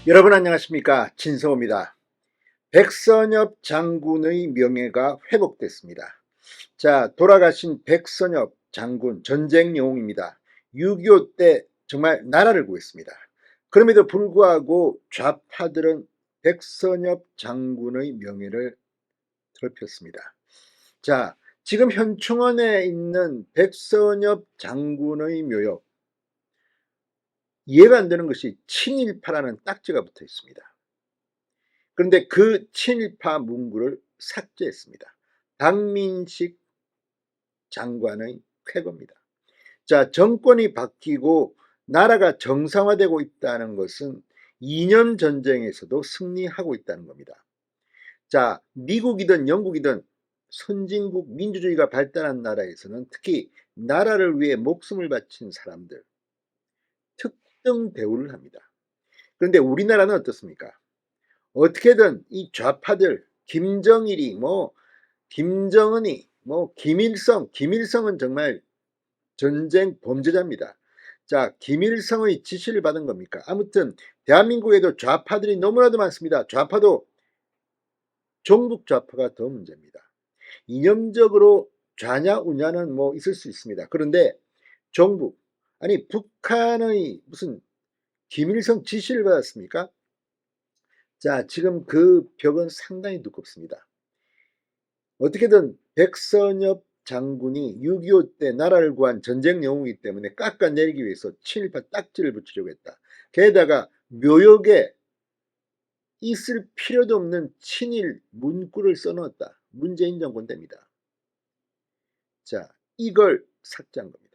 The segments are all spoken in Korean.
여러분 안녕하십니까, 진성호입니다. 백선엽 장군의 명예가 회복됐습니다. 자, 돌아가신 백선엽 장군, 전쟁 영웅입니다. 6.25 때 정말 나라를 구했습니다. 그럼에도 불구하고 좌파들은 백선엽 장군의 명예를 더럽혔습니다. 자, 지금 현충원에 있는 백선엽 장군의 묘역, 이해가 안 되는 것이 친일파라는 딱지가 붙어 있습니다. 그런데 그 친일파 문구를 삭제했습니다. 박민식 장관의 쾌거입니다. 자, 정권이 바뀌고 나라가 정상화되고 있다는 것은 이념 전쟁에서도 승리하고 있다는 겁니다. 자, 미국이든 영국이든 선진국 민주주의가 발달한 나라에서는 특히 나라를 위해 목숨을 바친 사람들 특등 대우를 합니다. 그런데 우리나라는 어떻습니까? 어떻게든 이 좌파들 김정일이 김정은이 김일성은 정말 전쟁 범죄자입니다. 자, 김일성의 지시를 받은 겁니까? 아무튼 대한민국에도 좌파들이 너무나도 많습니다. 좌파도 종북 좌파가 더 문제입니다. 이념적으로 좌냐 우냐는 있을 수 있습니다. 그런데 종북, 아니 북한의 무슨 김일성 지시를 받았습니까? 자, 지금 그 벽은 상당히 두껍습니다. 어떻게든 백선엽 장군이 6.25 때 나라를 구한 전쟁 영웅이기 때문에 깎아내리기 위해서 친일파 딱지를 붙이려고 했다. 게다가 묘역에 있을 필요도 없는 친일 문구를 써넣었다. 문재인 정권 때입니다. 자, 이걸 삭제한 겁니다.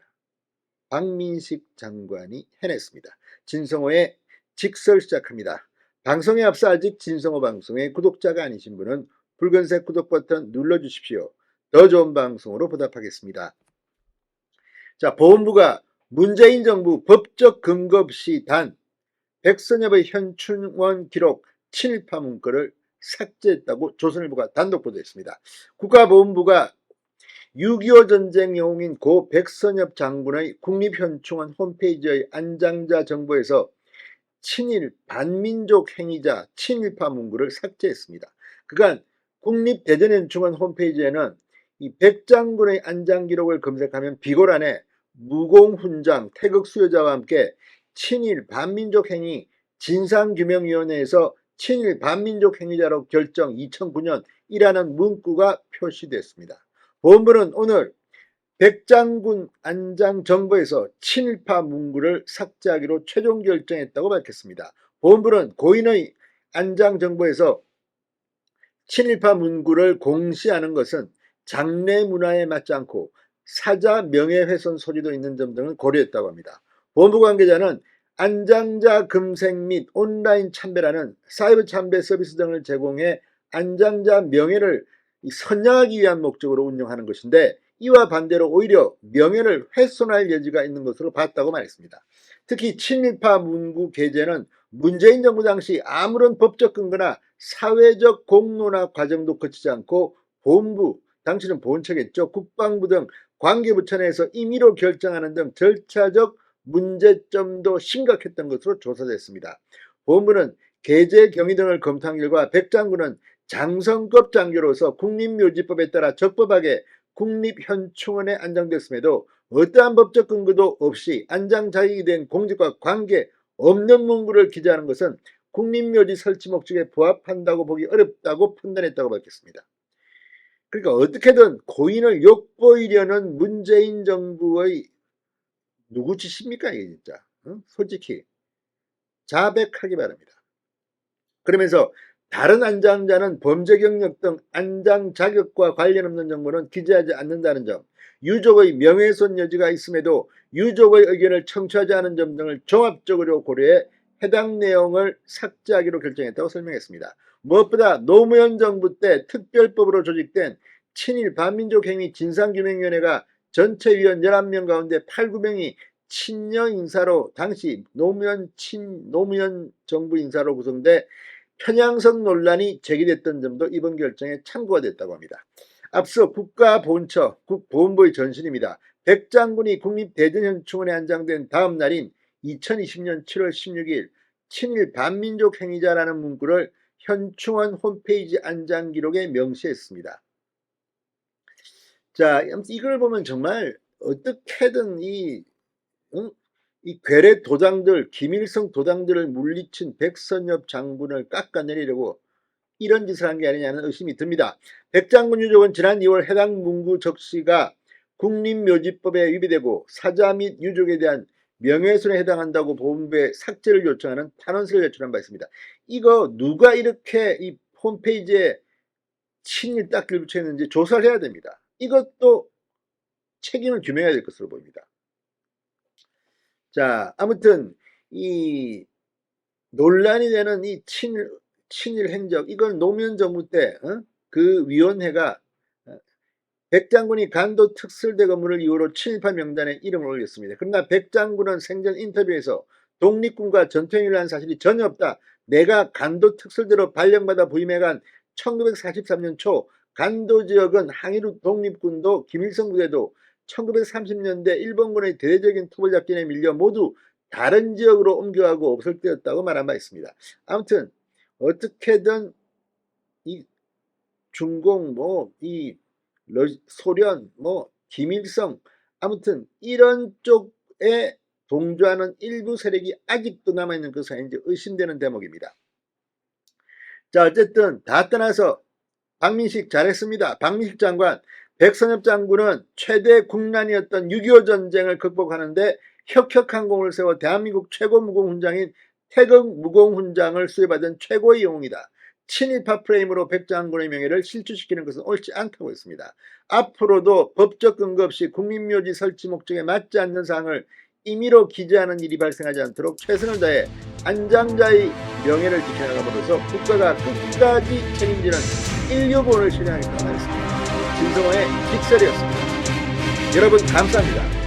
박민식 장관이 해냈습니다. 진성호의 직설 시작합니다. 방송에 앞서 아직 진성호 방송의 구독자가 아니신 분은 붉은색 구독 버튼 눌러주십시오. 더 좋은 방송으로 보답하겠습니다. 자, 보훈부가 문재인 정부 법적 근거 없이 단 백선엽의 현충원 기록 친일파 문구를 삭제했다고 조선일보가 단독 보도했습니다. 국가보훈부가 6.25 전쟁 영웅인 고 백선엽 장군의 국립현충원 홈페이지의 안장자 정보에서 친일 반민족 행위자 친일파 문구를 삭제했습니다. 그간 국립대전현충원 홈페이지에는 이 백장군의 안장 기록을 검색하면 비고란에 무공훈장 태극 수여자와 함께 친일 반민족 행위 진상규명위원회에서 친일 반민족 행위자로 결정 2009년 이라는 문구가 표시됐습니다. 보훈부는 오늘 백장군 안장 정보에서 친일파 문구를 삭제하기로 최종 결정했다고 밝혔습니다. 보훈부는 고인의 안장 정보에서 친일파 문구를 공시하는 것은 장례 문화에 맞지 않고 사자 명예훼손 소지도 있는 점 등을 고려했다고 합니다. 보훈부 관계자는 안장자 검색 및 온라인 참배라는 사이버 참배 서비스 등을 제공해 안장자 명예를 선양하기 위한 목적으로 운영하는 것인데 이와 반대로 오히려 명예를 훼손할 여지가 있는 것으로 봤다고 말했습니다. 특히 친일파 문구 게재는 문재인 정부 당시 아무런 법적 근거나 사회적 공론화 과정도 거치지 않고 보훈부, 당시는 보훈처겠죠, 국방부 등 관계부처 내에서 임의로 결정하는 등 절차적 문제점도 심각했던 것으로 조사됐습니다. 보훈부는 게재 경위 등을 검토한 결과 백 장군은 장성급 장교로서 국립묘지법에 따라 적법하게 국립현충원에 안장됐음에도 어떠한 법적 근거도 없이 안장 자격이 된 공직과 관계 없는 문구를 기재하는 것은 국립묘지 설치 목적에 부합한다고 보기 어렵다고 판단했다고 밝혔습니다. 그러니까 어떻게든 고인을 욕보이려는 문재인 정부의 누구 짓입니까 이게 진짜? 솔직히 자백하기 바랍니다. 그러면서 다른 안장자는 범죄 경력 등 안장 자격과 관련 없는 정보는 기재하지 않는다는 점, 유족의 명예훼손 여지가 있음에도 유족의 의견을 청취하지 않은 점 등을 종합적으로 고려해 해당 내용을 삭제하기로 결정했다고 설명했습니다. 무엇보다 노무현 정부 때 특별법으로 조직된 친일 반민족 행위 진상규명위원회가 전체 위원 11명 가운데 8, 9명이 친여 인사로 당시 노무현 정부 인사로 구성돼 편향성 논란이 제기됐던 점도 이번 결정에 참고가 됐다고 합니다. 앞서 국가보훈처 국보훈부의 전신입니다. 백 장군이 국립대전현충원에 안장된 다음 날인 2020년 7월 16일 친일 반민족 행위자라는 문구를 현충원 홈페이지 안장 기록에 명시했습니다. 자, 이걸 보면 정말 어떻게든 이 괴뢰 도당들, 김일성 도당들을 물리친 백선엽 장군을 깎아내리려고 이런 짓을 한 게 아니냐는 의심이 듭니다. 백장군 유족은 지난 2월 해당 문구 적시가 국립묘지법에 위배되고 사자 및 유족에 대한 명예훼손에 해당한다고 보훈부에 삭제를 요청하는 탄원서를 제출한 바 있습니다. 이거 누가 이렇게 이 홈페이지에 친일 딱지를 붙여있는지 조사를 해야 됩니다. 이것도 책임을 규명해야 될 것으로 보입니다. 자, 아무튼 이 논란이 되는 이 친일 행적, 이건 노무현 정부 때 그 위원회가 백장군이 간도 특설대 건물을 이유로 친일파 명단에 이름을 올렸습니다. 그러나 백장군은 생전 인터뷰에서 독립군과 전투행위를 한 사실이 전혀 없다. 내가 간도 특설대로 발령받아 부임해간 1943년 초 간도 지역은 항일 독립군도 김일성 부대도 1930년대 일본군의 대대적인 토벌작전에 밀려 모두 다른 지역으로 옮겨가고 없을때였다고 말한 바 있습니다. 아무튼 어떻게든 이 중공 이 소련 김일성 아무튼 이런 쪽에 동조하는 일부 세력이 아직도 남아있는 것은 이제 의심되는 대목입니다. 자, 어쨌든 다 떠나서 박민식 잘했습니다. 박민식 장관, 백선엽 장군은 최대 국난이었던 6.25 전쟁을 극복하는데 혁혁한 공을 세워 대한민국 최고 무공훈장인 태극 무공훈장을 수여받은 최고의 영웅이다. 친일파 프레임으로 백 장군의 명예를 실추시키는 것은 옳지 않다고 했습니다. 앞으로도 법적 근거 없이 국립묘지 설치 목적에 맞지 않는 사항을 임의로 기재하는 일이 발생하지 않도록 최선을 다해 안장자의 명예를 지켜나감으로써 국가가 끝까지 책임지는 인류보훈을 실현하겠다고 말했습니다. 진성호의 빅설이었습니다. 여러분 감사합니다.